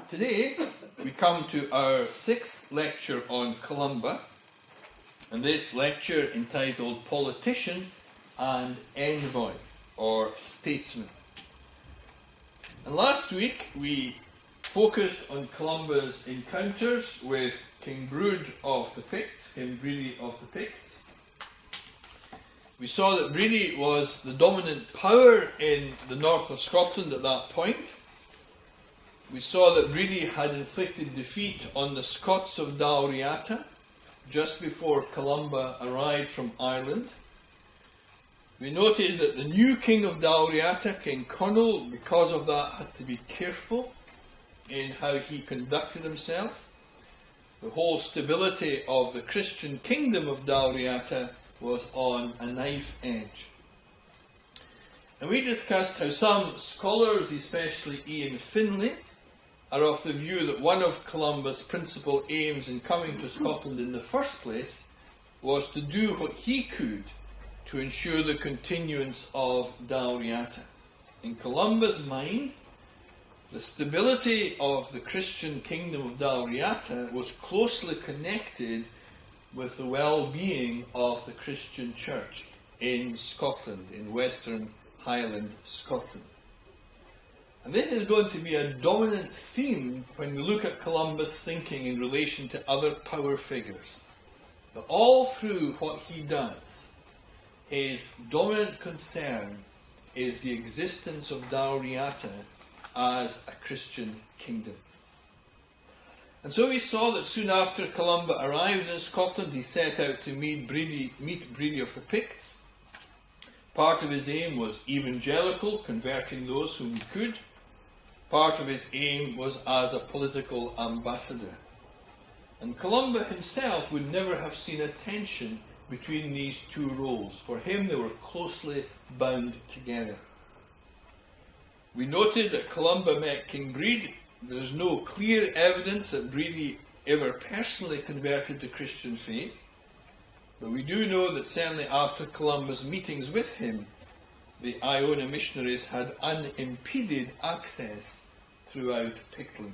Today we come to our 6th lecture on Columba, and this lecture entitled Politician and Envoy, or Statesman. And last week we focused on Columba's encounters with King Bridei of the Picts. We saw that Bridei was the dominant power in the north of Scotland at that point. We saw that Bridei had inflicted defeat on the Scots of Dalriata just before Columba arrived from Ireland. We noted that the new king of Dalriata, King Conall, because of that, had to be careful in how he conducted himself. The whole stability of the Christian kingdom of Dalriata was on a knife edge. And we discussed how some scholars, especially Ian Finlay, are of the view that one of Columba's principal aims in coming to Scotland in the first place was to do what he could to ensure the continuance of Dalriata. In Columba's mind, the stability of the Christian kingdom of Dalriata was closely connected with the well-being of the Christian church in Scotland, in Western Highland Scotland. And this is going to be a dominant theme when we look at Columba's thinking in relation to other power figures. But all through what he does, his dominant concern is the existence of Dalriata as a Christian kingdom. And so we saw that soon after Columba arrives in Scotland, he set out to meet Bridei of the Picts. Part of his aim was evangelical, converting those whom he could. Part of his aim was as a political ambassador. And Columba himself would never have seen a tension between these two roles. For him, they were closely bound together. We noted that Columba met King Bridei. There is no clear evidence that Bridei ever personally converted to Christian faith, but we do know that certainly after Columba's meetings with him, the Iona missionaries had unimpeded access throughout Pictland.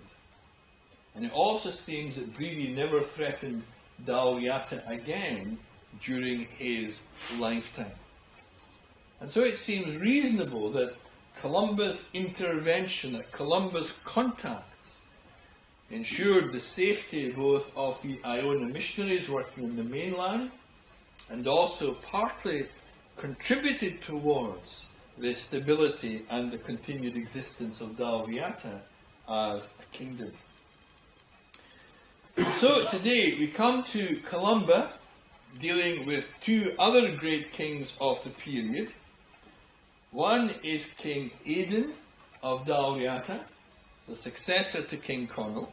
And it also seems that Bridei never threatened Dalriata again during his lifetime. And so it seems reasonable that Columba's intervention, that Columba's contacts, ensured the safety both of the Iona missionaries working in the mainland and also partly contributed towards the stability and the continued existence of Dalriata as a kingdom. So today we come to Columba, dealing with two other great kings of the period. One is King Aidan of Dalriata, the successor to King Conall.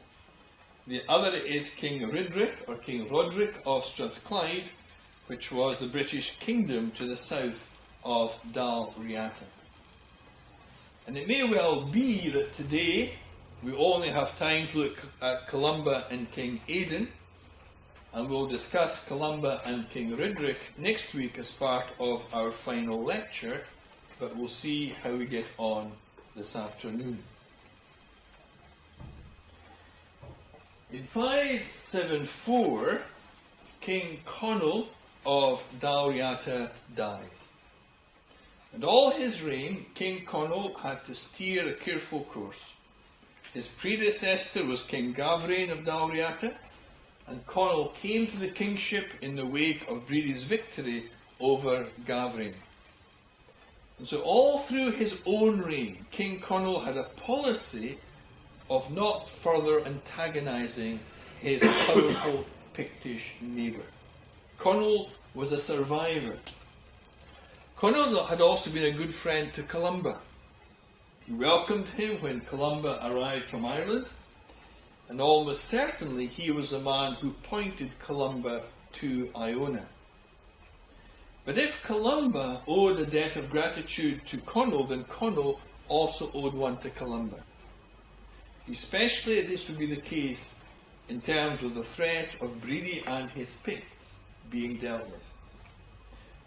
The other is King Ridric, or King Roderick of Strathclyde, which was the British kingdom to the south of Dalriata. And it may well be that today we only have time to look at Columba and King Aidan, and we'll discuss Columba and King Ridric next week as part of our final lecture, but we'll see how we get on this afternoon. In 574, King Conall of Dalriata died. And all his reign, King Conall had to steer a careful course. His predecessor was King Gavrain of Dalriata, and Conall came to the kingship in the wake of Bridei's victory over Gavrain. And so all through his own reign, King Conall had a policy of not further antagonising his powerful Pictish neighbour. Conall was a survivor. Conall had also been a good friend to Columba. He welcomed him when Columba arrived from Ireland, and almost certainly he was the man who pointed Columba to Iona. But if Columba owed a debt of gratitude to Conall, then Conall also owed one to Columba. Especially this would be the case in terms of the threat of Bridei and his Picts being dealt with.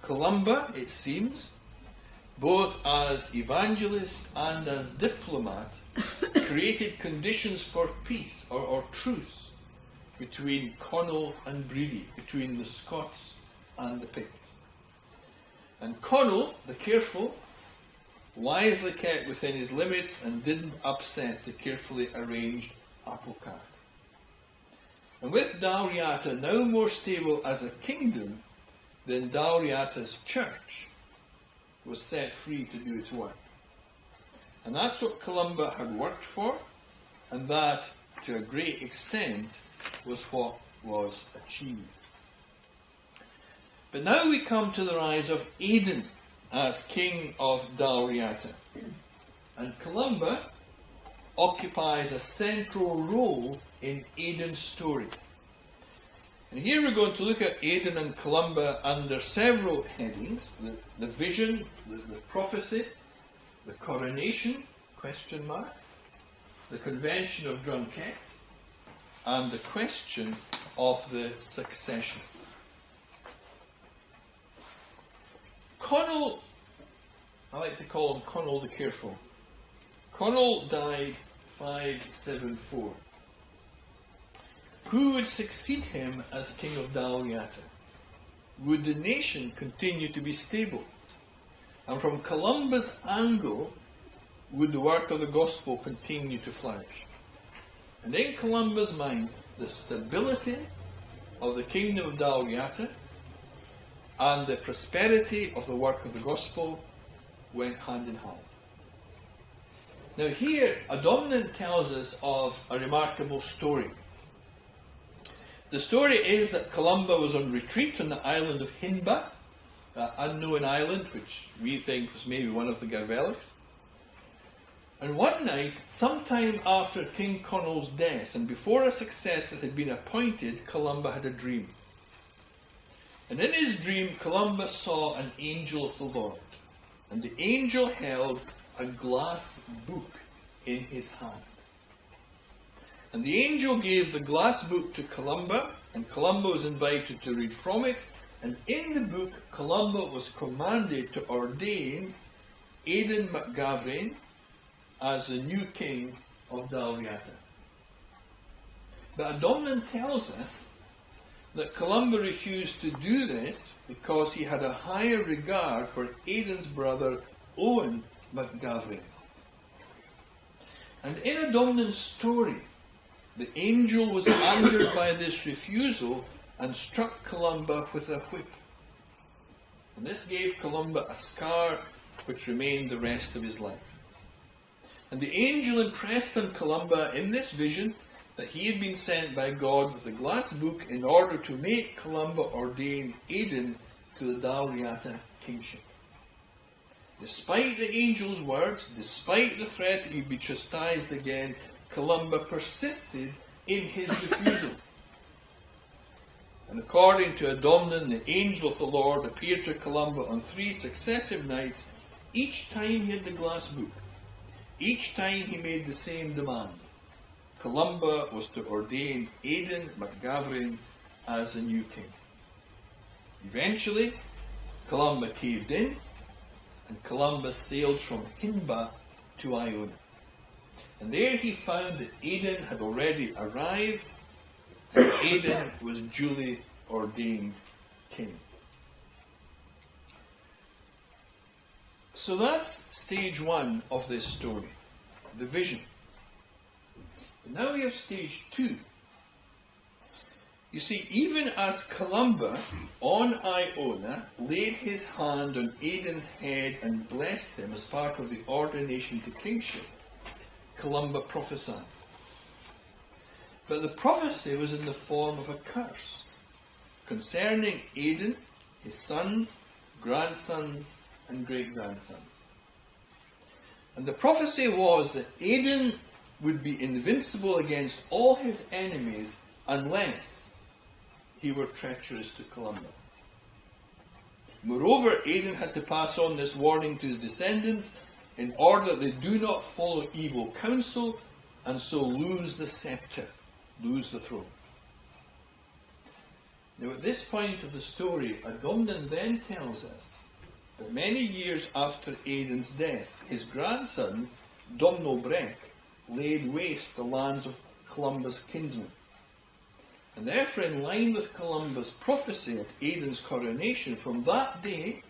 Columba, it seems, both as evangelist and as diplomat, created conditions for peace or truce between Connaught and Bridei, between the Scots and the Picts. And Connaught, the careful, wisely kept within his limits and didn't upset the carefully arranged apple cart. And with Dalriata now more stable as a kingdom, then Dalriata's church was set free to do its work. And that's what Columba had worked for, and that, to a great extent, was what was achieved. But now we come to the rise of Aidan as king of Dalriata. And Columba occupies a central role in Aidan's story. And here we're going to look at Aidan and Columba under several headings: the vision, the prophecy, the coronation, the convention of Drumkeck, and the question of the succession. Connaught, I like to call him Connaught the Careful. Connaught died 574. Who would succeed him as king of Dalriata? Would the nation continue to be stable? And from Columba's angle, would the work of the gospel continue to flourish? And in Columba's mind, the stability of the kingdom of Dalriata and the prosperity of the work of the gospel went hand in hand. Now here, a dominant tells us of a remarkable story. The story is that Columba was on retreat on the island of Hinba, that unknown island which we think was maybe one of the Gervelics. And one night, sometime after King Connaught's death and before a successor had been appointed, Columba had a dream. And in his dream, Columba saw an angel of the Lord. And the angel held a glass book in his hand. And the angel gave the glass book to Columba, and Columba was invited to read from it. And in the book, Columba was commanded to ordain Aidan MacGavrain as the new king of Dalriata. But Adomnan tells us that Columba refused to do this because he had a higher regard for Aidan's brother Owen MacGavrain. And in Adomnan's story, the angel was angered by this refusal and struck Columba with a whip. And this gave Columba a scar which remained the rest of his life. And the angel impressed on Columba in this vision that he had been sent by God with the glass book in order to make Columba ordain Aidan to the Dalriata kingship. Despite the angel's words, despite the threat that he'd be chastised again, Columba persisted in his refusal. And according to Adomnan, the angel of the Lord appeared to Columba on 3 successive nights. Each time he had the glass book. Each time he made the same demand. Columba was to ordain Aidan MacGavrain as the new king. Eventually, Columba caved in, and Columba sailed from Hinba to Iona. And there he found that Aidan had already arrived, and Aidan was duly ordained king. So that's stage 1 of this story, the vision. And now we have stage 2. You see, even as Columba on Iona laid his hand on Aidan's head and blessed him as part of the ordination to kingship, Columba prophesied. But the prophecy was in the form of a curse concerning Aidan, his sons, grandsons, and great-grandsons. And the prophecy was that Aidan would be invincible against all his enemies unless he were treacherous to Columba. Moreover, Aidan had to pass on this warning to his descendants in order that they do not follow evil counsel and so lose the scepter, lose the throne. Now at this point of the story, Adomnan then tells us that many years after Aidan's death, his grandson, Domhnall Breck, laid waste the lands of Columba's kinsmen. And therefore, in line with Columba's prophecy at Aidan's coronation, from that day,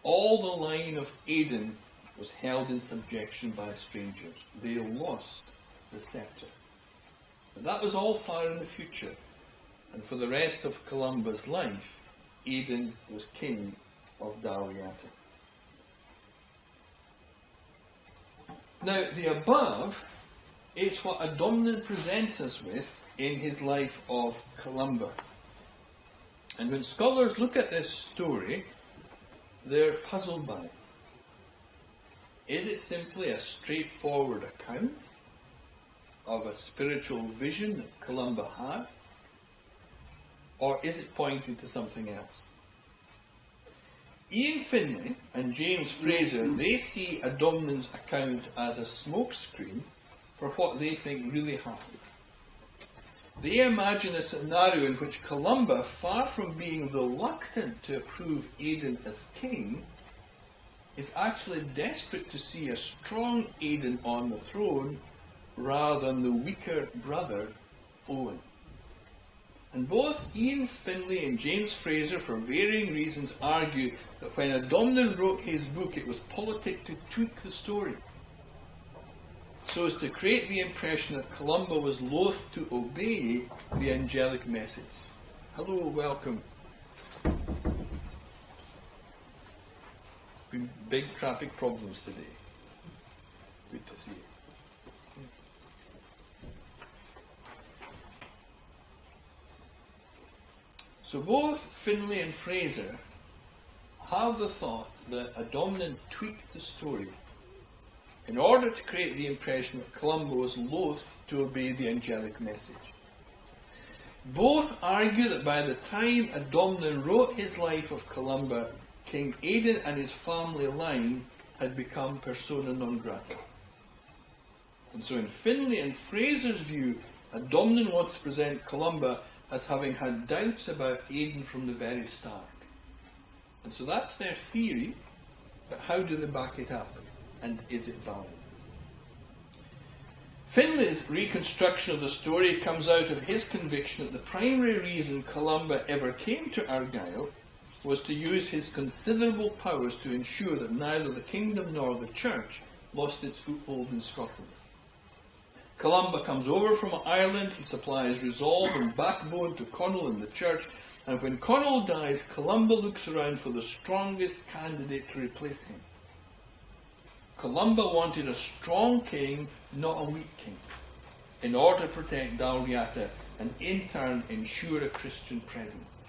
all the line of Aidan was held in subjection by strangers. They lost the sceptre. But that was all far in the future. And for the rest of Columba's life, Aidan was king of Dalriata. Now, the above is what Adomnan presents us with in his life of Columba. And when scholars look at this story, they're puzzled by it. Is it simply a straightforward account of a spiritual vision that Columba had? Or is it pointing to something else? Ian Finlay and James Fraser, they see Adomnan's account as a smokescreen for what they think really happened. They imagine a scenario in which Columba, far from being reluctant to approve Aidan as king, is actually desperate to see a strong Aidan on the throne rather than the weaker brother, Owen. And both Ian Finlay and James Fraser, for varying reasons, argue that when Adomnan wrote his book, it was politic to tweak the story, so as to create the impression that Columba was loath to obey the angelic message. Hello, welcome. Been big traffic problems today. Good to see you. So both Finlay and Fraser have the thought that Adomnan tweaked the story in order to create the impression that Columba was loath to obey the angelic message. Both argue that by the time Adomnan wrote his life of Columba, King Aidan and his family line had become persona non grata. And so in Finlay and Fraser's view, Adomnan wants to present Columba as having had doubts about Aidan from the very start. And so that's their theory, but how do they back it up? And is it valid? Finlay's reconstruction of the story comes out of his conviction that the primary reason Columba ever came to Argyll was to use his considerable powers to ensure that neither the kingdom nor the church lost its foothold in Scotland. Columba comes over from Ireland, he supplies resolve and backbone to Conall and the church, and when Conall dies, Columba looks around for the strongest candidate to replace him. Columba wanted a strong king, not a weak king, in order to protect Dalriata and in turn ensure a Christian presence.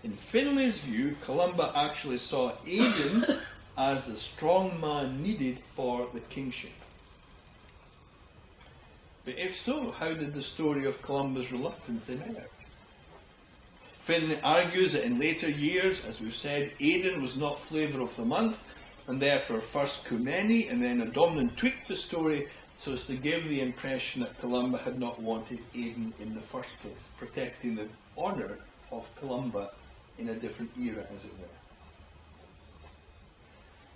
In Finlay's view, Columba actually saw Aidan as the strong man needed for the kingship. But if so, how did the story of Columba's reluctance emerge? Finlay argues that in later years, as we've said, Aidan was not flavour of the month, and therefore first Cumeni and then Adomnan tweaked the story so as to give the impression that Columba had not wanted Aidan in the first place, protecting the honour of Columba in a different era, as it were.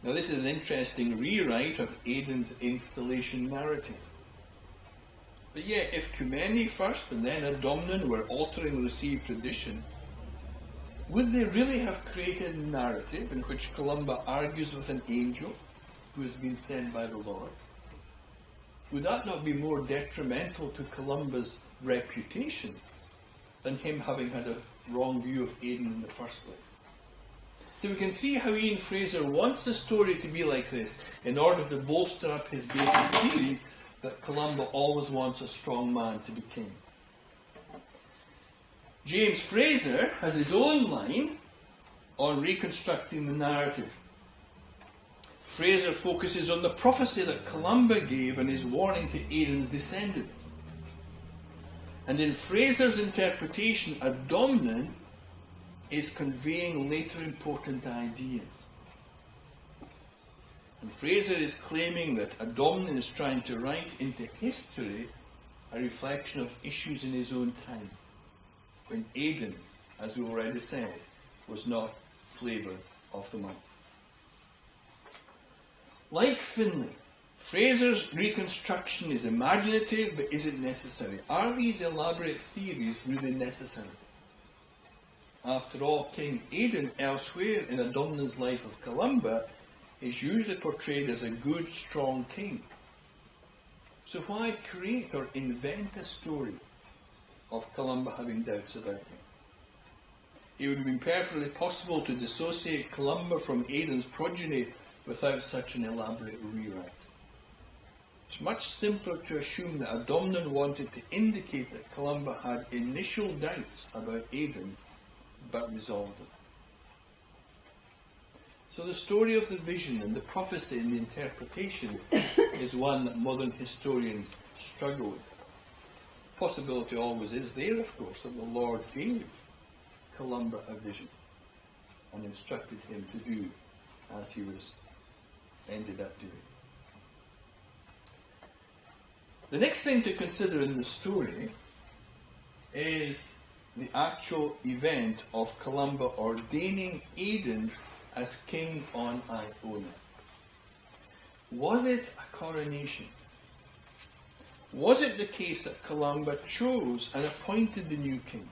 Now this is an interesting rewrite of Aidan's installation narrative. But yet, if Cumeni first and then Adomnan were altering received tradition, would they really have created a narrative in which Columba argues with an angel who has been sent by the Lord? Would that not be more detrimental to Columba's reputation than him having had a wrong view of Aidan in the first place? So we can see how Ian Fraser wants the story to be like this in order to bolster up his basic theory that Columba always wants a strong man to be king. James Fraser has his own line on reconstructing the narrative. Fraser focuses on the prophecy that Columba gave in his warning to Aidan's descendants. And in Fraser's interpretation, Adomnan is conveying later important ideas. And Fraser is claiming that Adomnan is trying to write into history a reflection of issues in his own time, when Aidan, as we already said, was not flavour of the month. Like Finlay, Fraser's reconstruction is imaginative, but is it necessary? Are these elaborate theories really necessary? After all, King Aidan elsewhere in Adomnan's life of Columba is usually portrayed as a good, strong king. So why create or invent a story of Columba having doubts about him? It would have been perfectly possible to dissociate Columba from Aidan's progeny without such an elaborate rewrite. It's much simpler to assume that Adomnan wanted to indicate that Columba had initial doubts about Aidan, but resolved it. So the story of the vision and the prophecy and the interpretation is one that modern historians struggle with. The possibility always is there, of course, that the Lord gave Columba a vision and instructed him to do as he ended up doing. The next thing to consider in the story is the actual event of Columba ordaining Aidan as king on Iona. Was it a coronation? Was it the case that Columba chose and appointed the new king?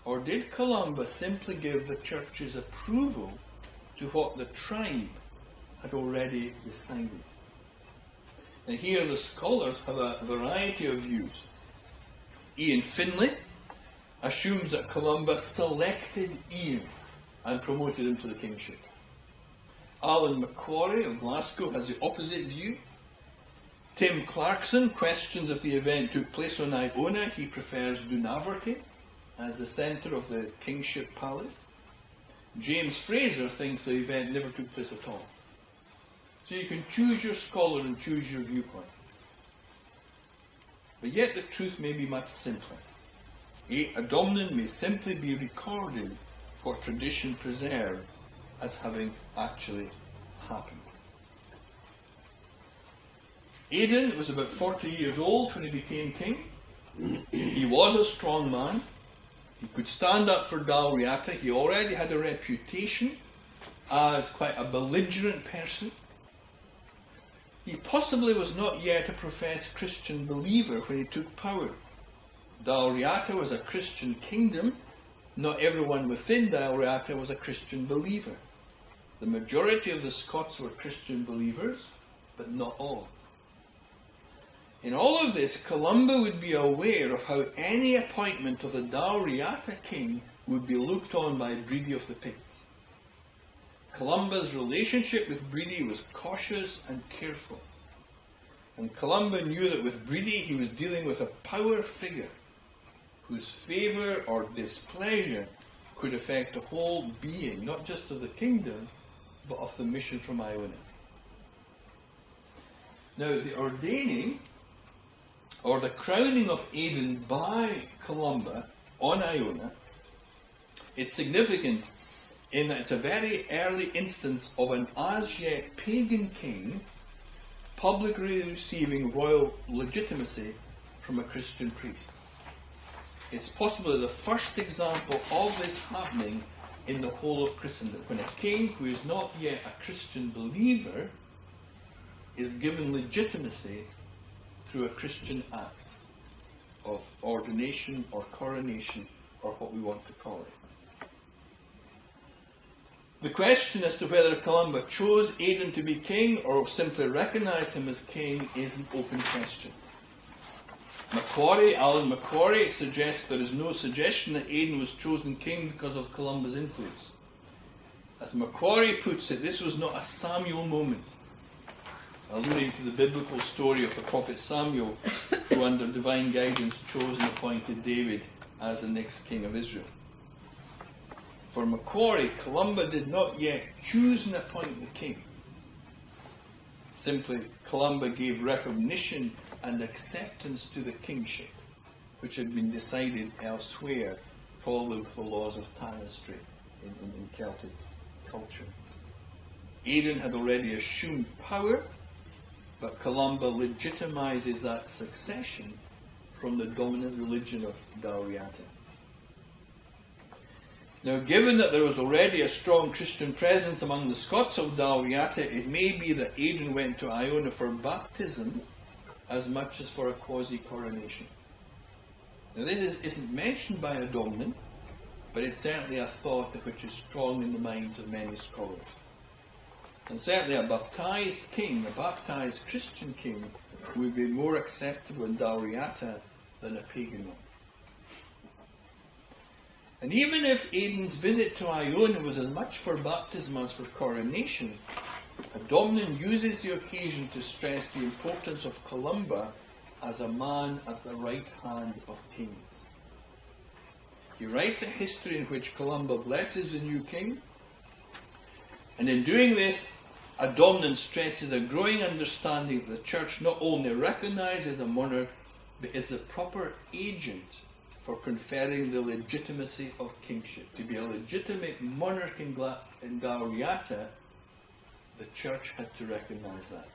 Or did Columba simply give the church's approval to what the tribe had already decided? And here the scholars have a variety of views. Ian Finlay assumes that Columba selected Ian and promoted him to the kingship. Alan Macquarie of Glasgow has the opposite view. Tim Clarkson questions if the event took place on Iona. He prefers Dunaverty as the centre of the kingship palace. James Fraser thinks the event never took place at all. So you can choose your scholar and choose your viewpoint. But yet the truth may be much simpler. Adomnan may simply be recorded for tradition preserved as having actually happened. Aidan was about 40 years old when he became king. He was a strong man. He could stand up for Dalriata. He already had a reputation as quite a belligerent person. He possibly was not yet a professed Christian believer when he took power. Dalriata was a Christian kingdom. Not everyone within Dalriata was a Christian believer. The majority of the Scots were Christian believers, but not all. In all of this, Columba would be aware of how any appointment of the Dalriata king would be looked on by Bridei of the Picts. Columba's relationship with Bridei was cautious and careful. And Columba knew that with Bridei he was dealing with a power figure whose favour or displeasure could affect the whole being, not just of the kingdom, but of the mission from Iona. Now, the ordaining or the crowning of Aidan by Columba on Iona, it's significant in that it's a very early instance of an as yet pagan king publicly receiving royal legitimacy from a Christian priest. It's possibly the first example of this happening in the whole of Christendom, when a king who is not yet a Christian believer is given legitimacy through a Christian act of ordination or coronation, or what we want to call it. The question as to whether Columba chose Aidan to be king or simply recognised him as king is an open question. Alan Macquarie suggests there is no suggestion that Aidan was chosen king because of Columba's influence. As Macquarie puts it, this was not a Samuel moment, alluding to the biblical story of the prophet Samuel, who under divine guidance chose and appointed David as the next king of Israel. For Macquarie, Columba did not yet choose and appoint the king. Simply, Columba gave recognition and acceptance to the kingship, which had been decided elsewhere, following the laws of tanistry in Celtic culture. Aidan had already assumed power, but Columba legitimizes that succession from the dominant religion of Dalriata. Now, given that there was already a strong Christian presence among the Scots of Dalriata, it may be that Aidan went to Iona for baptism as much as for a quasi-coronation. Now, this isn't mentioned by a dominant, but it's certainly a thought which is strong in the minds of many scholars. And certainly a baptized king, a baptized Christian king, would be more acceptable in Dalriata than a pagan one. And even if Aidan's visit to Iona was as much for baptism as for coronation, a dominant uses the occasion to stress the importance of Columba as a man at the right hand of kings. He writes a history in which Columba blesses the new king, and in doing this, a dominant stresses a growing understanding that the church not only recognises the monarch, but is the proper agent for conferring the legitimacy of kingship. To be a legitimate monarch in Dalriata, the church had to recognise that.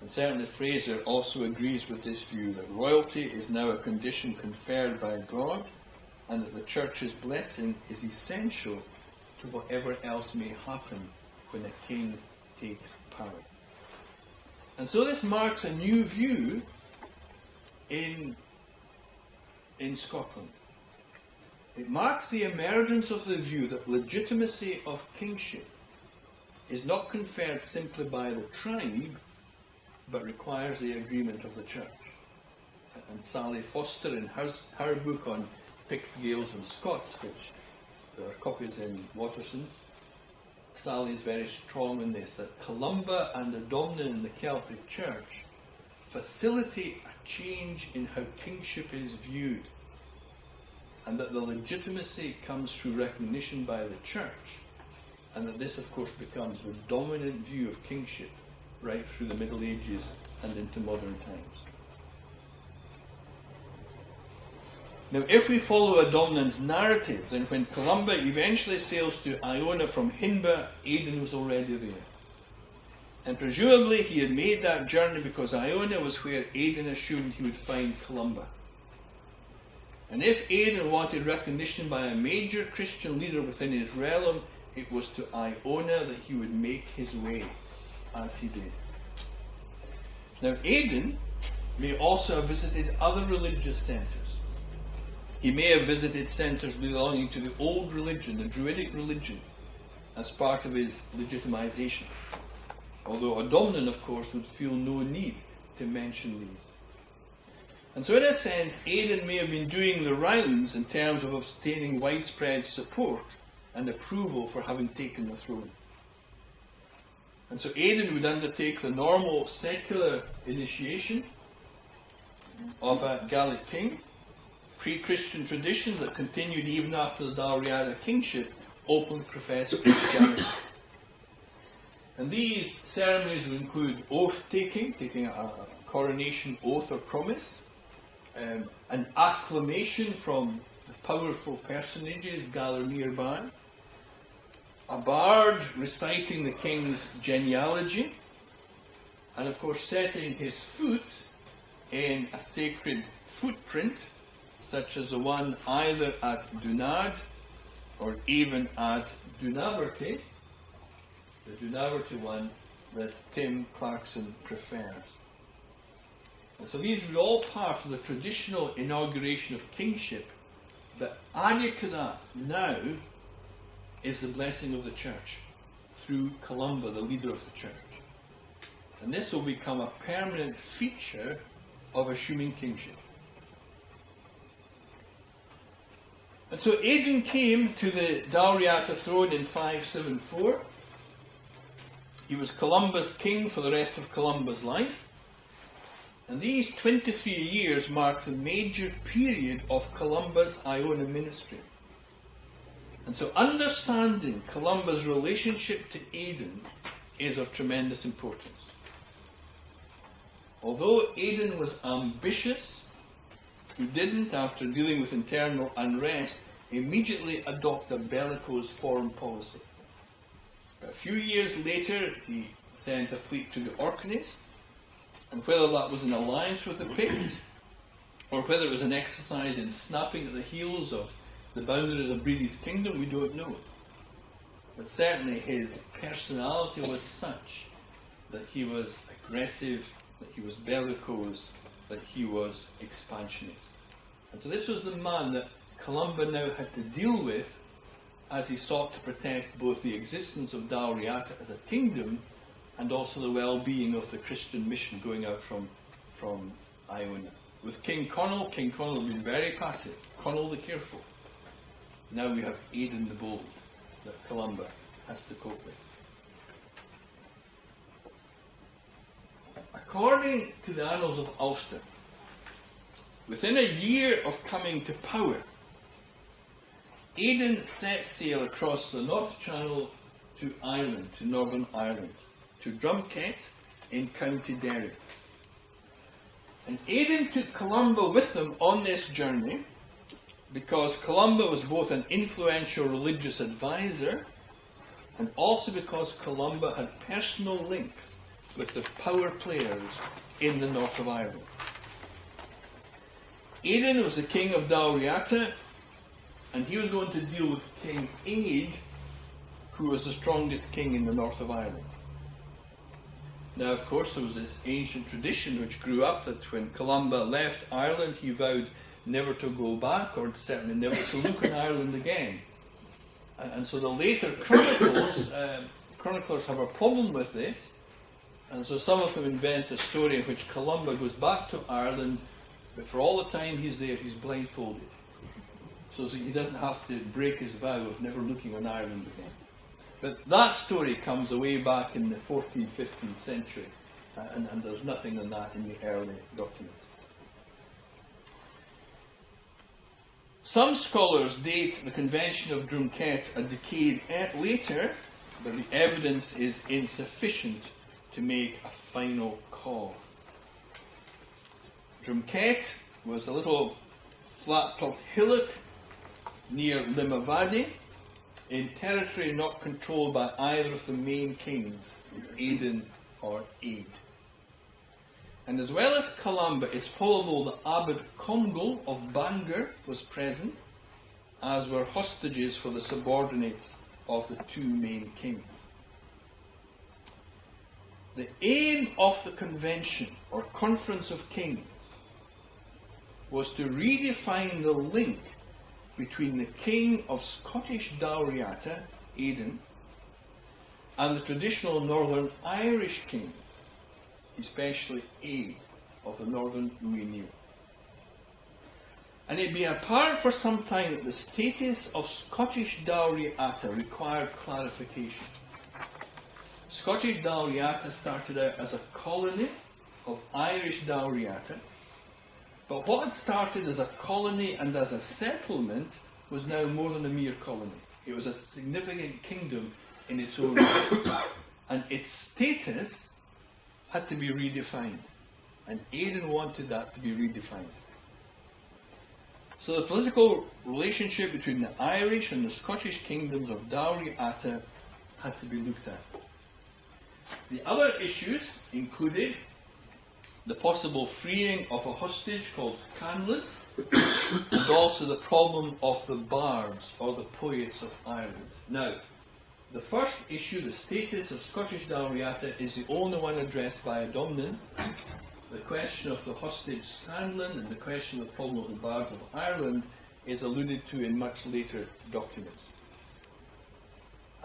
And certainly Fraser also agrees with this view, that royalty is now a condition conferred by God, and that the church's blessing is essential to whatever else may happen when a king takes power. And so this marks a new view in Scotland. It marks the emergence of the view that legitimacy of kingship is not conferred simply by the tribe, but requires the agreement of the church. And Sally Foster, in her book on Picts, Gaels and Scots, which there are copies in Waterson's, Sally is very strong in this, that Columba and the dominant in the Celtic church facilitate a change in how kingship is viewed, and that the legitimacy comes through recognition by the church, and that this of course becomes the dominant view of kingship right through the Middle Ages and into modern times. Now, if we follow a dominant's narrative, then when Columba eventually sails to Iona from Hinba, Aidan was already there. And presumably he had made that journey because Iona was where Aidan assumed he would find Columba. And if Aidan wanted recognition by a major Christian leader within his realm, it was to Iona that he would make his way, as he did. Now, Aidan may also have visited other religious centres. He may have visited centres belonging to the old religion, the Druidic religion, as part of his legitimisation. Although a dominant, of course, would feel no need to mention these. And so in a sense, Aidan may have been doing the rounds in terms of obtaining widespread support and approval for having taken the throne. And so Aidan would undertake the normal secular initiation of a Gallic king. Pre-Christian traditions that continued even after the Dalriata kingship openly professed Christianity. And these ceremonies would include oath-taking, taking a coronation oath or promise, an acclamation from the powerful personages gathered nearby, a bard reciting the king's genealogy, and of course setting his foot in a sacred footprint, such as the one either at Dunad or even at Dunaverty, the Dunaverty one that Tim Clarkson prefers. And so these were all part of the traditional inauguration of kingship, but added to that now is the blessing of the church through Columba, the leader of the church. And this will become a permanent feature of assuming kingship. And so Aidan came to the Dalriata throne in 574. He was Columba's king for the rest of Columba's life. And these 23 years mark the major period of Columba's Iona ministry. And so understanding Columba's relationship to Aidan is of tremendous importance. Although Aidan was ambitious, he didn't, after dealing with internal unrest, immediately adopt a bellicose foreign policy. A few years later, he sent a fleet to the Orkneys, and whether that was in alliance with the Picts, or whether it was an exercise in snapping at the heels of the boundaries of Bridei's kingdom, we don't know. But certainly his personality was such that he was aggressive, that he was bellicose, that he was expansionist. And so this was the man that Columba now had to deal with as he sought to protect both the existence of Dalriata as a kingdom and also the well-being of the Christian mission going out from Iona. With King Conall had been very passive. Conall the careful. Now we have Aidan the bold that Columba has to cope with. According to the Annals of Ulster, within a year of coming to power, Aidan set sail across the North Channel to Ireland, to Northern Ireland, to Drumket in County Derry. And Aidan took Columba with him on this journey because Columba was both an influential religious advisor and also because Columba had personal links with the power players in the north of Ireland. Aidan was the king of Dalriata, and he was going to deal with King Aed, who was the strongest king in the north of Ireland. Now, of course, there was this ancient tradition which grew up that when Columba left Ireland, he vowed never to go back, or certainly never to look on Ireland again. And so the later chroniclers have a problem with this, and so some of them invent a story in which Columba goes back to Ireland, but for all the time he's there, he's blindfolded. So he doesn't have to break his vow of never looking on Ireland again. But that story comes way back in the 14th, 15th century, and there's nothing on that in the early documents. Some scholars date the Convention of Drumket a decade later, but the evidence is insufficient to make a final call. Drumket was a little flat-topped hillock near Limavady, in territory not controlled by either of the main kings, Aidan or Aed. And as well as Columba, it's probable that Abbott Congal of Bangor was present, as were hostages for the subordinates of the two main kings. The aim of the convention, or Conference of Kings, was to redefine the link between the king of Scottish Dalriata, Aidan, and the traditional Northern Irish kings, especially Aed of the Northern Uiniel. And it had been apparent for some time that the status of Scottish Dalriata required clarification. Scottish Dalriata started out as a colony of Irish Dalriata, but what had started as a colony and as a settlement was now more than a mere colony. It was a significant kingdom in its own right, and its status had to be redefined, and Aidan wanted that to be redefined. So the political relationship between the Irish and the Scottish kingdoms of Dalriata had to be looked at. The other issues included the possible freeing of a hostage called Scanlan, and also the problem of the bards, or the poets of Ireland. Now, the first issue, the status of Scottish Dalriata, is the only one addressed by Adomnan. The question of the hostage Scanlan and the question of the problem of the bards of Ireland is alluded to in much later documents.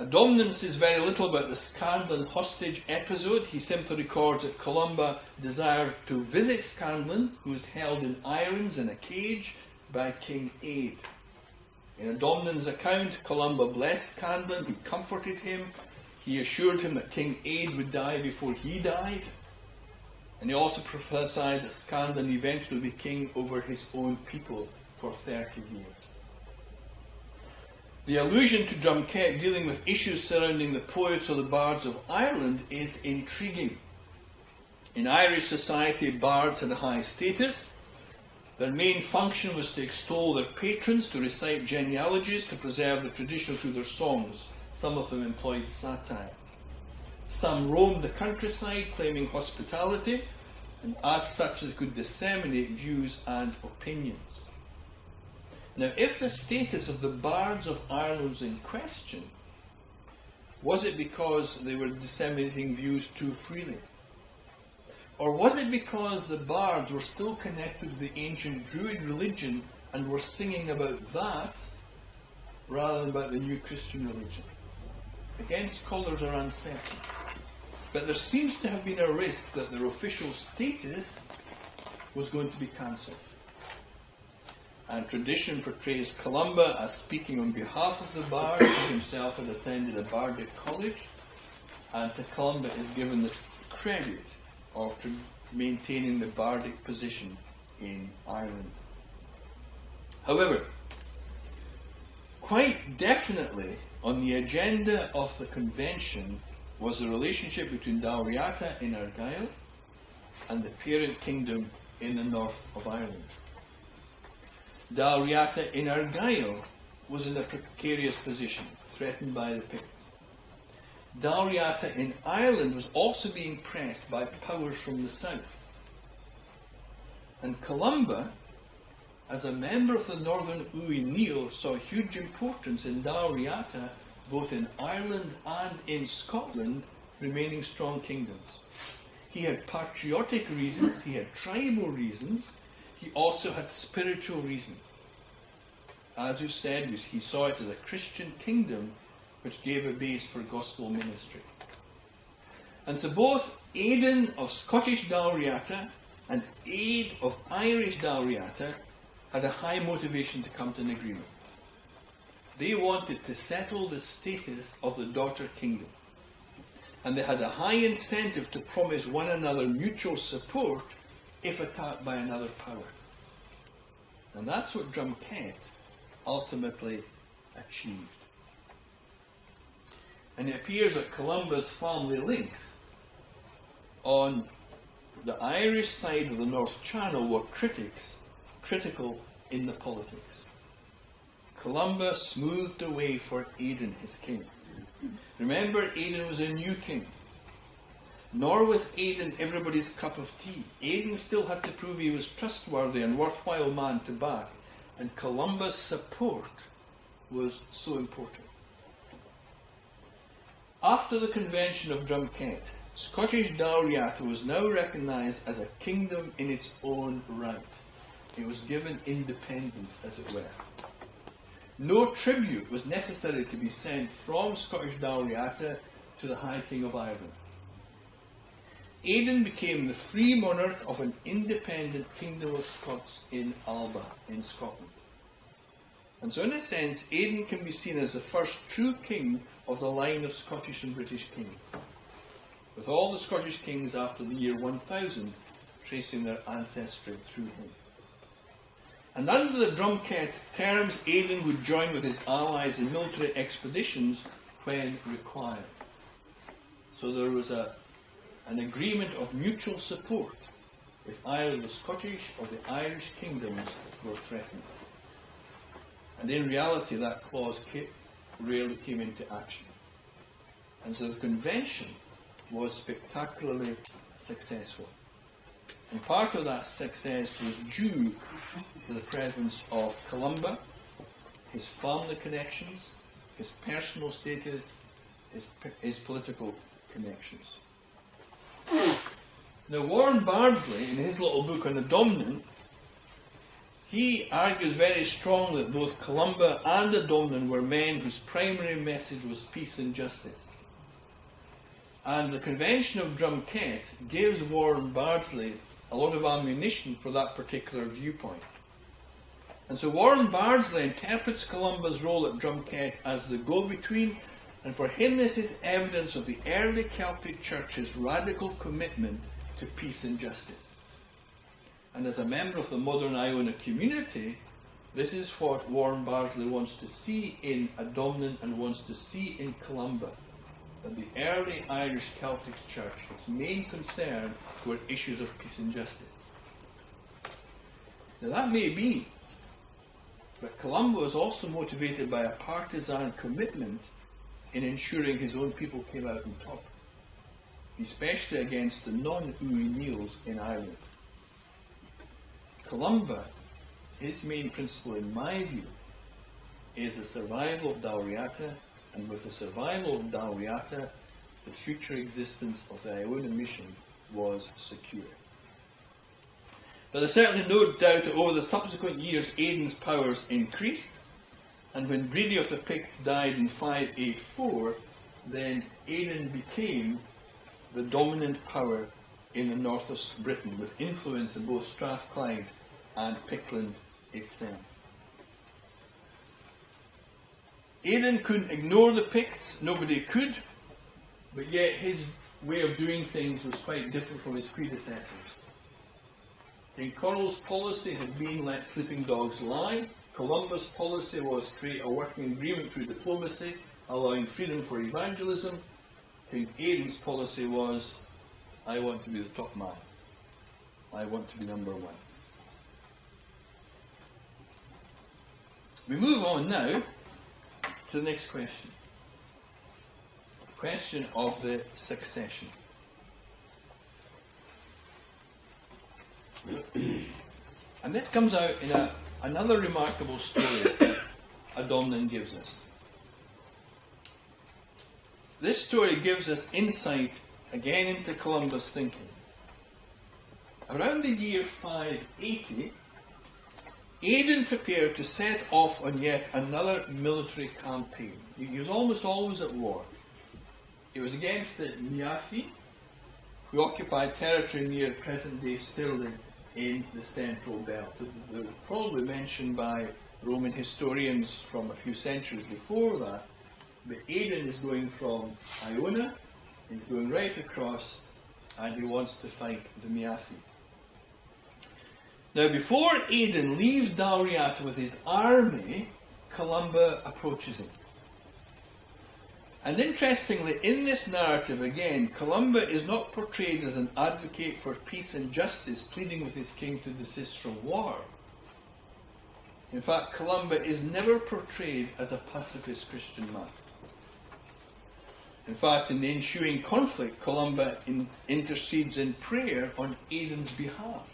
Adomnan says very little about the Scanlan hostage episode. He simply records that Columba desired to visit Scanlan, who was held in irons in a cage by King Aed. In Adomnan's account, Columba blessed Scanlan, he comforted him, he assured him that King Aed would die before he died, and he also prophesied that Scanlan eventually would be king over his own people for 30 years. The allusion to Drumket dealing with issues surrounding the poets or the bards of Ireland is intriguing. In Irish society, bards had a high status. Their main function was to extol their patrons, to recite genealogies, to preserve the tradition through their songs. Some of them employed satire. Some roamed the countryside claiming hospitality, and as such they could disseminate views and opinions. Now, if the status of the bards of Ireland was in question, was it because they were disseminating views too freely? Or was it because the bards were still connected to the ancient Druid religion and were singing about that rather than about the new Christian religion? Again, scholars are uncertain. But there seems to have been a risk that their official status was going to be cancelled. And tradition portrays Columba as speaking on behalf of the bards. He himself had attended a bardic college, and to Columba is given the credit of maintaining the bardic position in Ireland. However, quite definitely on the agenda of the convention was the relationship between Dalriata in Argyll and the parent kingdom in the north of Ireland. Dalriata in Argyll was in a precarious position, threatened by the Picts. Dalriata in Ireland was also being pressed by powers from the south. And Columba, as a member of the Northern Uí Níl, saw huge importance in Dalriata, both in Ireland and in Scotland, remaining strong kingdoms. He had patriotic reasons, he had tribal reasons, he also had spiritual reasons. As you said, he saw it as a Christian kingdom which gave a base for gospel ministry. And so both Aidan of Scottish Dalriata and Aid of Irish Dalriata had a high motivation to come to an agreement. They wanted to settle the status of the daughter kingdom. And they had a high incentive to promise one another mutual support if attacked by another power. And that's what Drumcet ultimately achieved. And it appears that Columba's family links on the Irish side of the North Channel were critical in the politics. Columba smoothed the way for Aidan, his king. Remember, Aidan was a new king. Nor was Aidan everybody's cup of tea. Aidan still had to prove he was trustworthy and worthwhile man to back, and Columba's support was so important. After the convention of Drumcet, Scottish Dalriata was now recognised as a kingdom in its own right. It was given independence, as it were. No tribute was necessary to be sent from Scottish Dalriata to the High King of Ireland. Aidan became the free monarch of an independent kingdom of Scots in Alba, in Scotland. And so in a sense, Aidan can be seen as the first true king of the line of Scottish and British kings, with all the Scottish kings after the year 1000 tracing their ancestry through him. And under the Drumcet terms, Aidan would join with his allies in military expeditions when required. So there was an agreement of mutual support if either the Scottish or the Irish kingdoms were threatened. And in reality, that clause rarely came into action. And so the convention was spectacularly successful. And part of that success was due to the presence of Columba, his family connections, his personal status, his political connections. Now, Warren Bardsley, in his little book on the Dominion, he argues very strongly that both Columba and the Dominion were men whose primary message was peace and justice. And the Convention of Drumcet gives Warren Bardsley a lot of ammunition for that particular viewpoint. And so Warren Bardsley interprets Columba's role at Drumcet as the go-between, and for him this is evidence of the early Celtic Church's radical commitment to peace and justice. And as a member of the modern Iona community, this is what Warren Bardsley wants to see in a Dominion and wants to see in Columba. That the early Irish Celtic Church, its main concern were issues of peace and justice. Now that may be, but Columba was also motivated by a partisan commitment in ensuring his own people came out on top. especially against the non-Uí in Ireland. Columba, his main principle in my view, is the survival of Dalriata, and with the survival of Dalriata, the future existence of the Iona mission was secure. But there's certainly no doubt that over the subsequent years Aidan's powers increased, and when Bridei of the Picts died in 584, then Aidan became the dominant power in the north of Britain, with influence in both Strathclyde and Pictland itself. Aidan couldn't ignore the Picts, nobody could, but yet his way of doing things was quite different from his predecessors. King Cornwall's policy had been let sleeping dogs lie. Columba's policy was create a working agreement through diplomacy, allowing freedom for evangelism. King Aidan's policy was, I want to be the top man. I want to be number one. We move on now to the next question. The question of the succession. And this comes out in another remarkable story that Adomnan gives us. This story gives us insight again into Columba's thinking. Around the year 580, Aidan prepared to set off on yet another military campaign. He was almost always at war. It was against the Meathi, who occupied territory near present-day Stirling in the Central Belt. They were probably mentioned by Roman historians from a few centuries before that, but Aidan is going from Iona, he's going right across, and he wants to fight the Meathi. Now, before Aidan leaves Dalriata with his army, Columba approaches him. And interestingly, in this narrative again, Columba is not portrayed as an advocate for peace and justice, pleading with his king to desist from war. In fact, Columba is never portrayed as a pacifist Christian man. In fact, in the ensuing conflict, Columba intercedes in prayer on Aidan's behalf.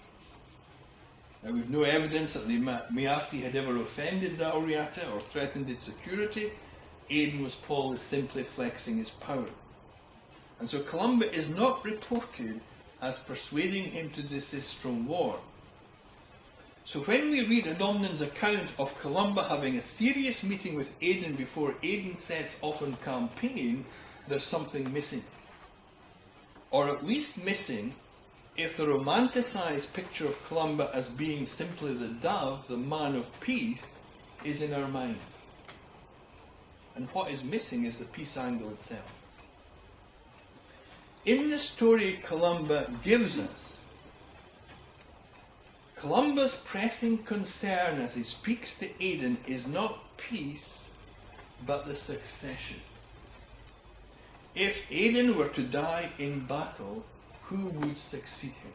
Now, we've no evidence that the Meathi had ever offended Dalriata or threatened its security. Aidan was probably simply flexing his power. And so Columba is not reported as persuading him to desist from war. So when we read Adomnan's account of Columba having a serious meeting with Aidan before Aidan sets off on campaign, there's something missing. Or at least missing if the romanticised picture of Columba as being simply the dove, the man of peace, is in our minds. And what is missing is the peace angle itself. In the story Columba gives us, Columba's pressing concern as he speaks to Aidan is not peace, but the succession. If Aidan were to die in battle, who would succeed him?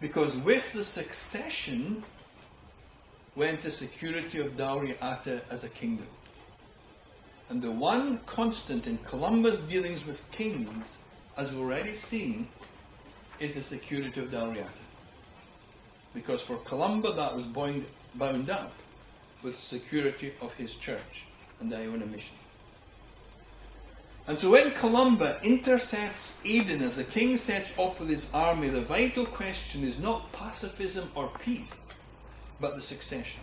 Because with the succession went the security of Dalriata as a kingdom. And the one constant in Columba's dealings with kings, as we've already seen, is the security of Dalriata. Because for Columba that was bound up with the security of his church and the Iona mission. And so when Columba intercepts Aidan as the king sets off with his army, the vital question is not pacifism or peace, but the succession.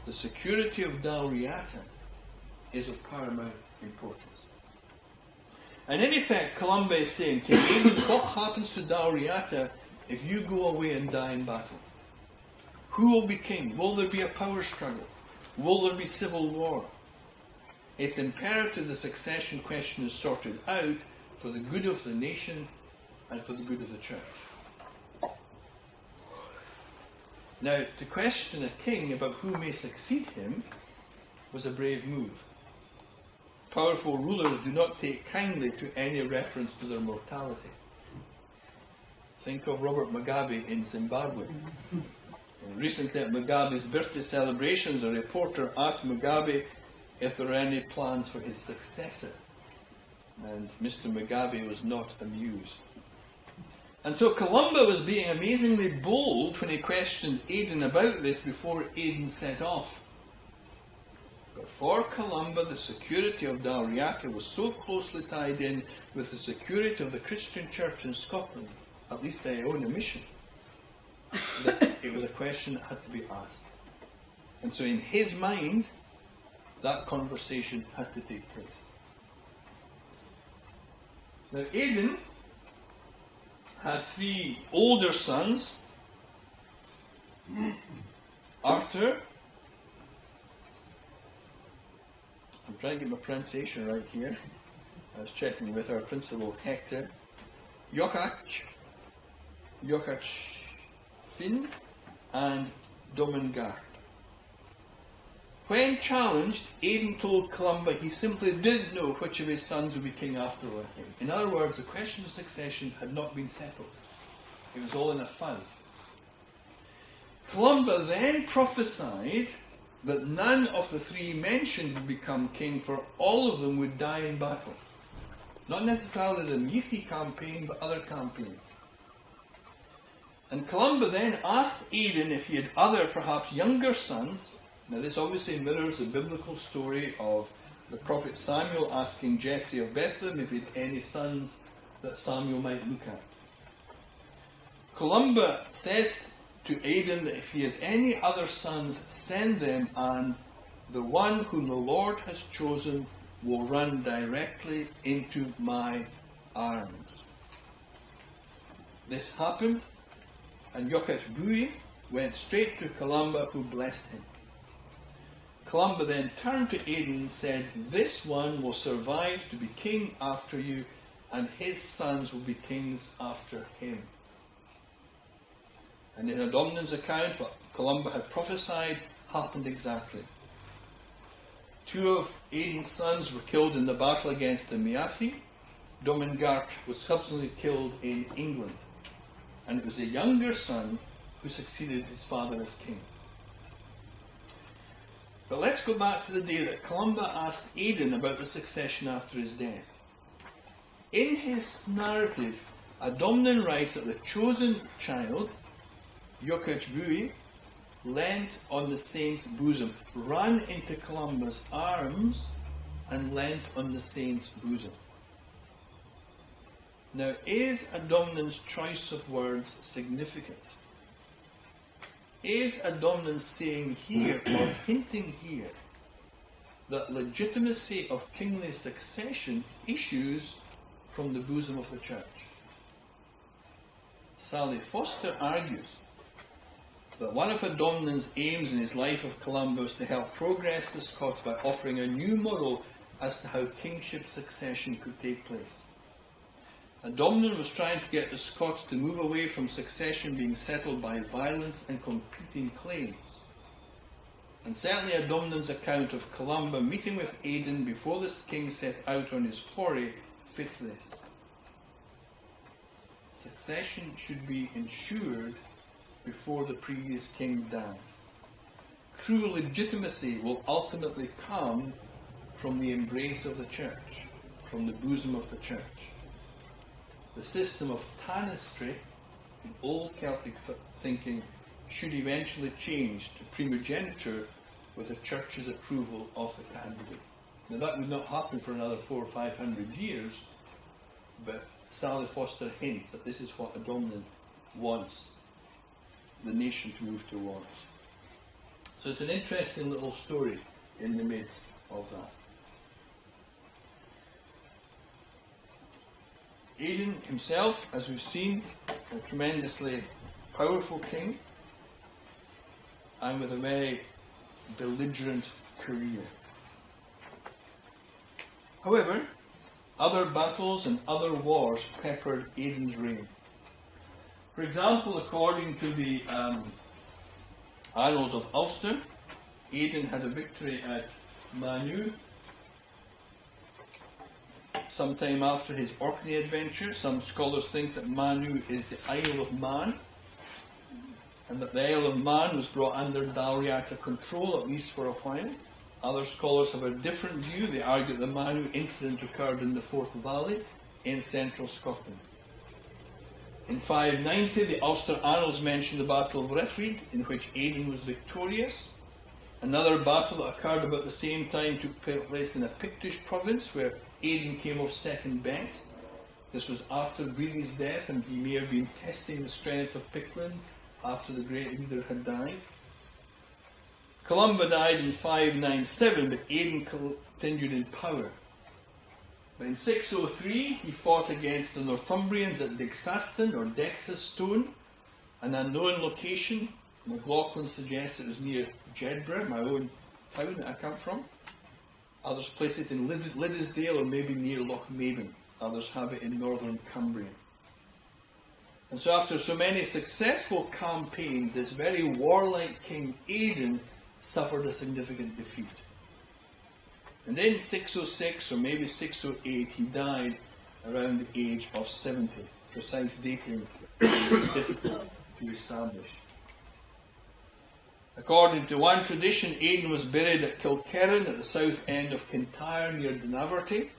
The security of Dalriata is of paramount importance. And in effect, Columba is saying, King Aidan, what happens to Dalriata if you go away and die in battle? Who will be king? Will there be a power struggle? Will there be civil war? It's imperative the succession question is sorted out for the good of the nation and for the good of the church. Now, to question a king about who may succeed him was a brave move. Powerful rulers do not take kindly to any reference to their mortality. Think of Robert Mugabe in Zimbabwe. Recently at Mugabe's birthday celebrations, a reporter asked Mugabe if there are any plans for his successor. And Mr. Mugabe was not amused. And so Columba was being amazingly bold when he questioned Aidan about this before Aidan set off. But for Columba, the security of Dalriata was so closely tied in with the security of the Christian church in Scotland, at least the Iona mission, that it was a question that had to be asked. And so in his mind, that conversation had to take place. Now Aidan had 3 older sons, Arthur, I'm trying to get my pronunciation right here, I was checking with our principal Hector, Jochach, Finn, and Domengart. When challenged, Aidan told Columba he simply didn't know which of his sons would be king after him. In other words, the question of succession had not been settled. It was all in a fuzz. Columba then prophesied that none of the 3 mentioned would become king, for all of them would die in battle. Not necessarily the Meathi campaign, but other campaigns. And Columba then asked Aidan if he had other, perhaps younger sons. Now this obviously mirrors the biblical story of the prophet Samuel asking Jesse of Bethlehem if he had any sons that Samuel might look at. Columba says to Aidan that if he has any other sons, send them, and the one whom the Lord has chosen will run directly into my arms. This happened, and Jochach went straight to Columba, who blessed him. Columba then turned to Aidan and said, this one will survive to be king after you, and his sons will be kings after him. And in Adomnan's account, what Columba had prophesied happened exactly. 2 of Aidan's sons were killed in the battle against the Meathi. Domengart was subsequently killed in England. And it was the younger son who succeeded his father as king. But let's go back to the day that Columba asked Aidan about the succession after his death. In his narrative, Adomnan writes that the chosen child, Jochach leant on the saint's bosom, ran into Columba's arms, and leant on the saint's bosom. Now, is Adomnan's choice of words significant? Is Adomnan saying here, or hinting here, that legitimacy of kingly succession issues from the bosom of the church? Sally Foster argues that one of Adomnan's aims in his life of Columba was to help progress the Scots by offering a new model as to how kingship succession could take place. Adomnan was trying to get the Scots to move away from succession being settled by violence and competing claims. And certainly Adomnan's account of Columba meeting with Aidan before the king set out on his foray fits this. Succession should be ensured before the previous king dies. True legitimacy will ultimately come from the embrace of the church, from the bosom of the church. The system of tanistry in old Celtic thinking should eventually change to primogeniture with the church's approval of the candidate. Now that would not happen for another 400 or 500 years, but Sally Foster hints that this is what Adomnan wants the nation to move towards. So it's an interesting little story in the midst of that. Aidan himself, as we've seen, a tremendously powerful king, and with a very belligerent career. However, other battles and other wars peppered Aidan's reign. For example, according to the Annals of Ulster, Aidan had a victory at Manu sometime after his Orkney adventure. Some scholars think that Manu is the Isle of Man, and that the Isle of Man was brought under Dalriata control, at least for a while. Other scholars have a different view. They argue that the Manu incident occurred in the Forth Valley in central Scotland. In 590, the Ulster Annals mention the Battle of Rethrid, in which Aidan was victorious. Another battle that occurred about the same time took place in a Pictish province, where Aidan came off second best. This was after Bridei's death, and he may have been testing the strength of Pictland after the great leader had died. Columba died in 597, but Aidan continued in power. But in 603, he fought against the Northumbrians at Digsaston, or Dex's Stone, an unknown location. McLaughlin suggests it was near Jedburgh, my own town that I come from. Others place it in Liddesdale, or maybe near Lochmaben. Others have it in northern Cumbria. And so after so many successful campaigns, this very warlike King Aidan suffered a significant defeat. And in 606, or maybe 608, he died around the age of 70. Precise dating is difficult to establish. According to one tradition, Aidan was buried at Kilkerran at the south end of Kintyre near Dunaverty,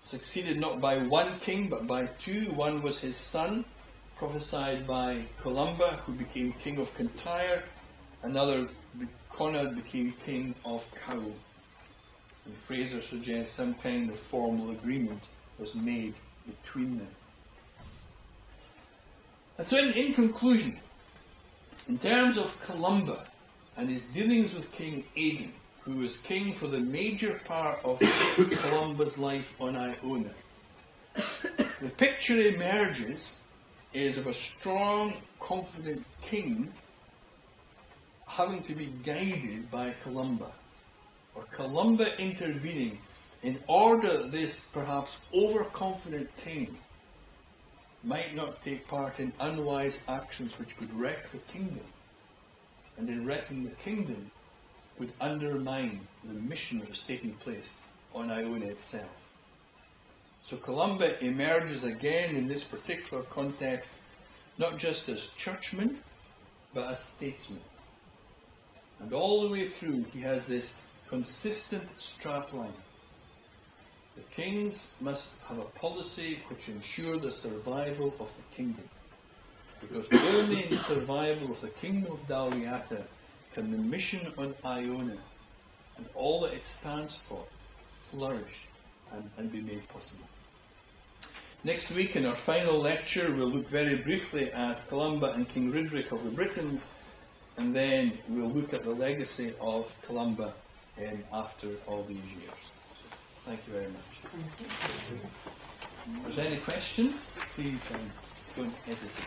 succeeded not by one king but by two. One was his son, prophesied by Columba, who became king of Kintyre. Another, Conrad, became king of Cowell. And Fraser suggests some kind of formal agreement was made between them. And so in conclusion, in terms of Columba and his dealings with King Aidan, who was king for the major part of Columba's life on Iona, the picture emerges is of a strong, confident king having to be guided by Columba, or Columba intervening in order that this perhaps overconfident king might not take part in unwise actions which could wreck the kingdom, and in wrecking the kingdom would undermine the mission that was taking place on Iona itself. So Columba emerges again in this particular context, not just as churchman, but as statesman. And all the way through, he has this consistent strapline. The kings must have a policy which ensure the survival of the kingdom. Because only in the survival of the kingdom of Dalriata can the mission on Iona and all that it stands for flourish and be made possible. Next week, in our final lecture, we'll look very briefly at Columba and King Ridric of the Britons, and then we'll look at the legacy of Columba after all these years. Thank you very much. If there's any questions, please don't hesitate.